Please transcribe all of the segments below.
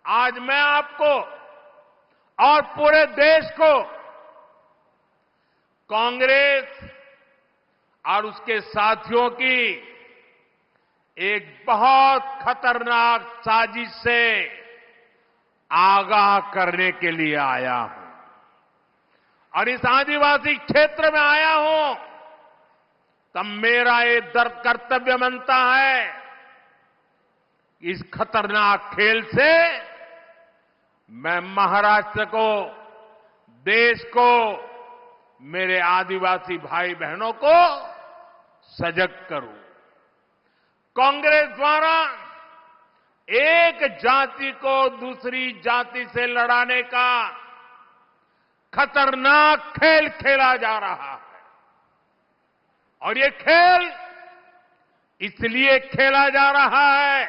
आज मैं आपको और पूरे देश को कांग्रेस और उसके साथियों की एक बहुत खतरनाक साजिश से आगाह करने के लिए आया हूं और इस आदिवासी क्षेत्र में आया हूं तब मेरा ये कर्तव्य बनता है कि इस खतरनाक खेल से मैं महाराष्ट्र को, देश को, मेरे आदिवासी भाई बहनों को सजग करूं। कांग्रेस द्वारा एक जाति को दूसरी जाति से लड़ाने का खतरनाक खेल खेला जा रहा है और ये खेल इसलिए खेला जा रहा है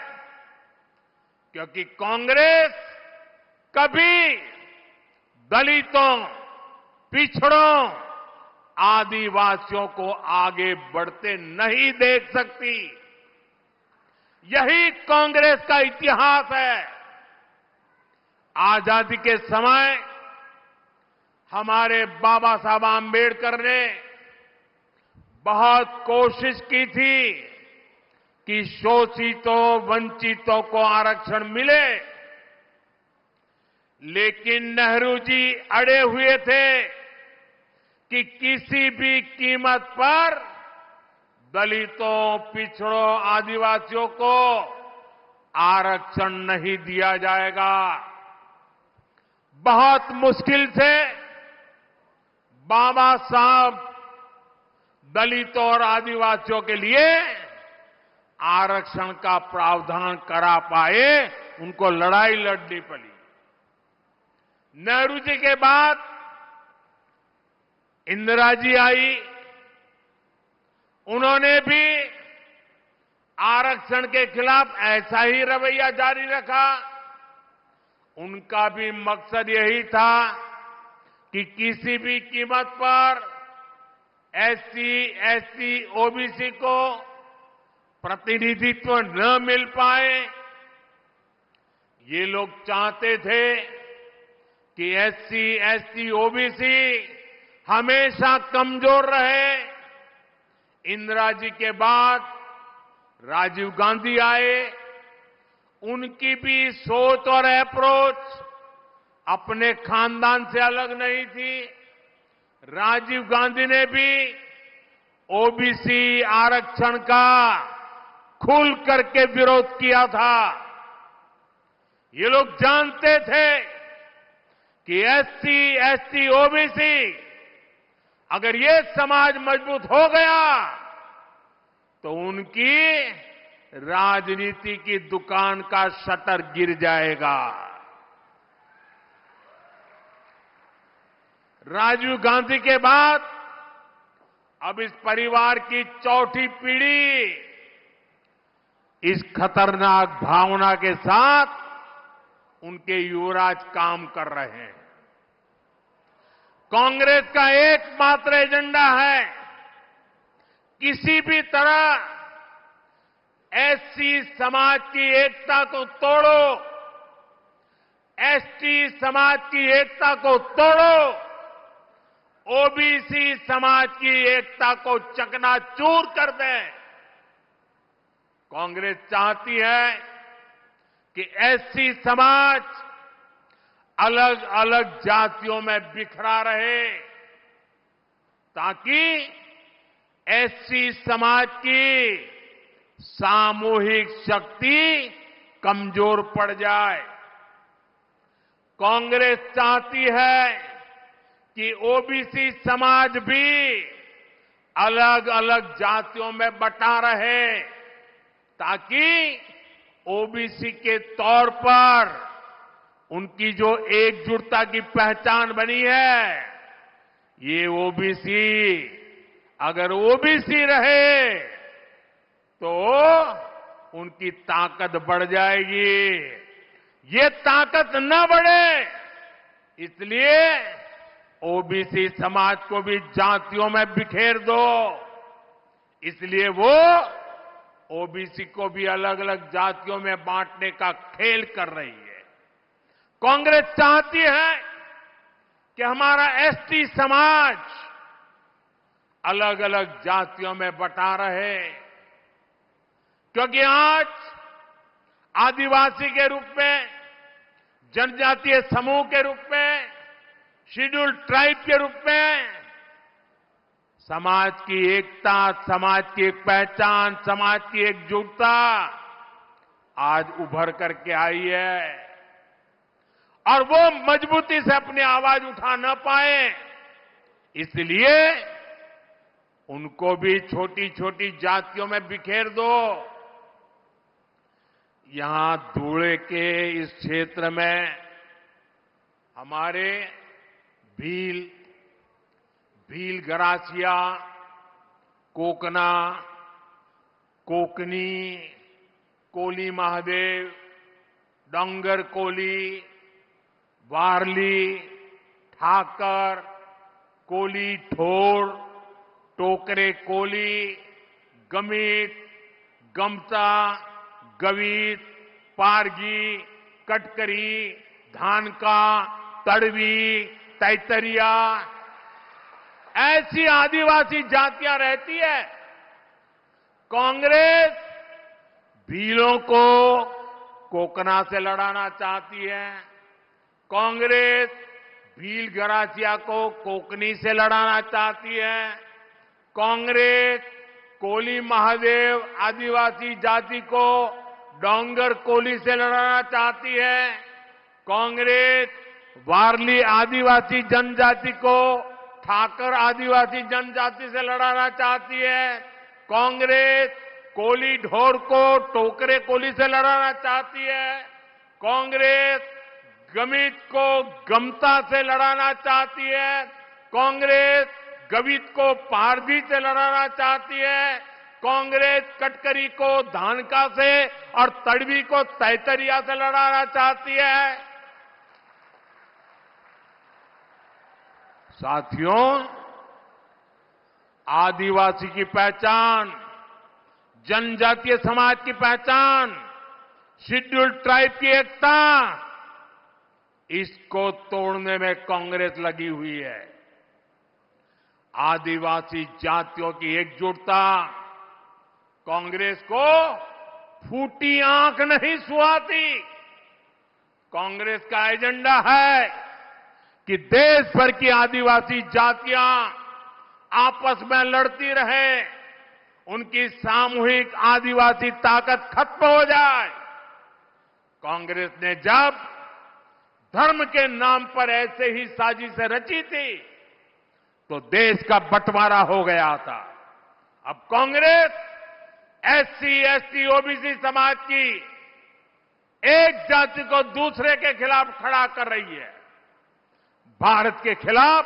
क्योंकि कांग्रेस कभी दलितों, पिछड़ों, आदिवासियों को आगे बढ़ते नहीं देख सकती। यही कांग्रेस का इतिहास है। आजादी के समय हमारे बाबा साहब आंबेडकर ने बहुत कोशिश की थी कि शोषितों, वंचितों को आरक्षण मिले, लेकिन नेहरू जी अड़े हुए थे कि किसी भी कीमत पर दलितों, पिछड़ों, आदिवासियों को आरक्षण नहीं दिया जाएगा। बहुत मुश्किल से बाबा साहब दलितों और आदिवासियों के लिए आरक्षण का प्रावधान करा पाए, उनको लड़ाई लड़नी पड़ी। नेहरू जी के बाद इंदिरा जी आई, उन्होंने भी आरक्षण के खिलाफ ऐसा ही रवैया जारी रखा। उनका भी मकसद यही था कि किसी भी कीमत पर एससी, एसटी, ओबीसी को प्रतिनिधित्व न मिल पाए। ये लोग चाहते थे कि एससी, एसटी, ओबीसी हमेशा कमजोर रहे। इंदिरा जी के बाद राजीव गांधी आए, उनकी भी सोच और अप्रोच अपने खानदान से अलग नहीं थी। राजीव गांधी ने भी ओबीसी आरक्षण का खुल करके विरोध किया था। ये लोग जानते थे कि एससी, एसटी, ओबीसी अगर ये समाज मजबूत हो गया तो उनकी राजनीति की दुकान का शटर गिर जाएगा। राजीव गांधी के बाद अब इस परिवार की चौथी पीढ़ी इस खतरनाक भावना के साथ उनके युवराज काम कर रहे हैं। कांग्रेस का एकमात्र एजेंडा है किसी भी तरह एससी समाज की एकता को तोड़ो, एसटी समाज की एकता को तोड़ो, ओबीसी समाज की एकता को चकनाचूर कर दें। कांग्रेस चाहती है कि एससी समाज अलग अलग जातियों में बिखरा रहे ताकि एससी समाज की सामूहिक शक्ति कमजोर पड़ जाए। कांग्रेस चाहती है कि ओबीसी समाज भी अलग अलग जातियों में बटा रहे ताकि ओबीसी के तौर पर उनकी जो एकजुटता की पहचान बनी है, ये ओबीसी अगर ओबीसी रहे तो उनकी ताकत बढ़ जाएगी। ये ताकत न बढ़े इसलिए ओबीसी समाज को भी जातियों में बिखेर दो। इसलिए वो ओबीसी को भी अलग अलग जातियों में बांटने का खेल कर रही है। कांग्रेस चाहती है कि हमारा एसटी समाज अलग अलग जातियों में बटा रहे, क्योंकि आज आदिवासी के रूप में, जनजातीय समूह के रूप में, शेड्यूल्ड ट्राइब के रूप में समाज की एकता, समाज की एक पहचान, समाज की एकजुटता आज उभर करके आई है। और वो मजबूती से अपनी आवाज उठा न पाए, इसलिए उनको भी छोटी छोटी जातियों में बिखेर दो। यहां धुले के इस क्षेत्र में हमारे भील गरासिया, कोकना, कोकनी, कोली महादेव, डोंगर कोली, वारली, ठाकर, कोली ठोर, टोकरे कोली, गमीत, गमता, गवीत, पारगी, कटकरी, धानका, तड़वी, तैतरिया, ऐसी आदिवासी जातियां रहती है। कांग्रेस भीलों को कोकना से लड़ाना चाहती है, कांग्रेस भील गरासिया को कोकनी से लड़ाना चाहती है, कांग्रेस कोली महादेव आदिवासी जाति को डोंगर कोली से लड़ाना चाहती है, कांग्रेस वारली आदिवासी जनजाति को ठाकर आदिवासी जनजाति से लड़ाना चाहती है, कांग्रेस कोली ढोर को टोकरे कोली से लड़ाना चाहती है, कांग्रेस गमित को गमता से लड़ाना चाहती है, कांग्रेस गवित को पारधी से लड़ाना चाहती है, कांग्रेस कटकरी को धानका से और तड़वी को तैतरिया से लड़ाना चाहती है। साथियों, आदिवासी की पहचान, जनजातीय समाज की पहचान, शेड्यूल्ड ट्राइब की एकता, इसको तोड़ने में कांग्रेस लगी हुई है। आदिवासी जातियों की एकजुटता कांग्रेस को फूटी आंख नहीं सुहाती। कांग्रेस का एजेंडा है कि देश भर की आदिवासी जातियां आपस में लड़ती रहे, उनकी सामूहिक आदिवासी ताकत खत्म हो जाए। कांग्रेस ने जब धर्म के नाम पर ऐसे ही साजिशें रची थी तो देश का बंटवारा हो गया था। अब कांग्रेस एससी, एसटी, ओबीसी समाज की एक जाति को दूसरे के खिलाफ खड़ा कर रही है। भारत के खिलाफ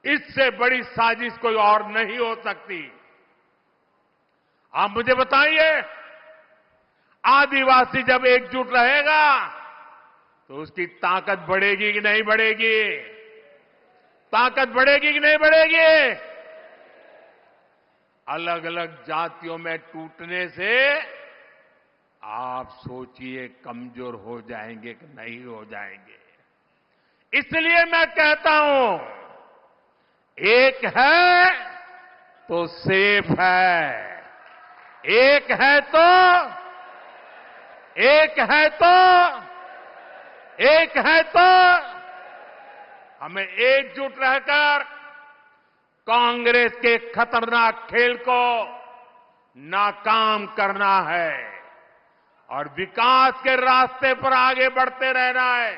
इससे बड़ी साजिश कोई और नहीं हो सकती। आप मुझे बताइए, आदिवासी जब एकजुट रहेगा तो उसकी ताकत बढ़ेगी कि नहीं बढ़ेगी? ताकत बढ़ेगी कि नहीं बढ़ेगी? अलग अलग जातियों में टूटने से आप सोचिए कमजोर हो जाएंगे कि नहीं हो जाएंगे। इसलिए मैं कहता हूं, एक है तो सेफ है, एक है तो हमें एकजुट रहकर कांग्रेस के खतरनाक खेल को नाकाम करना है और विकास के रास्ते पर आगे बढ़ते रहना है।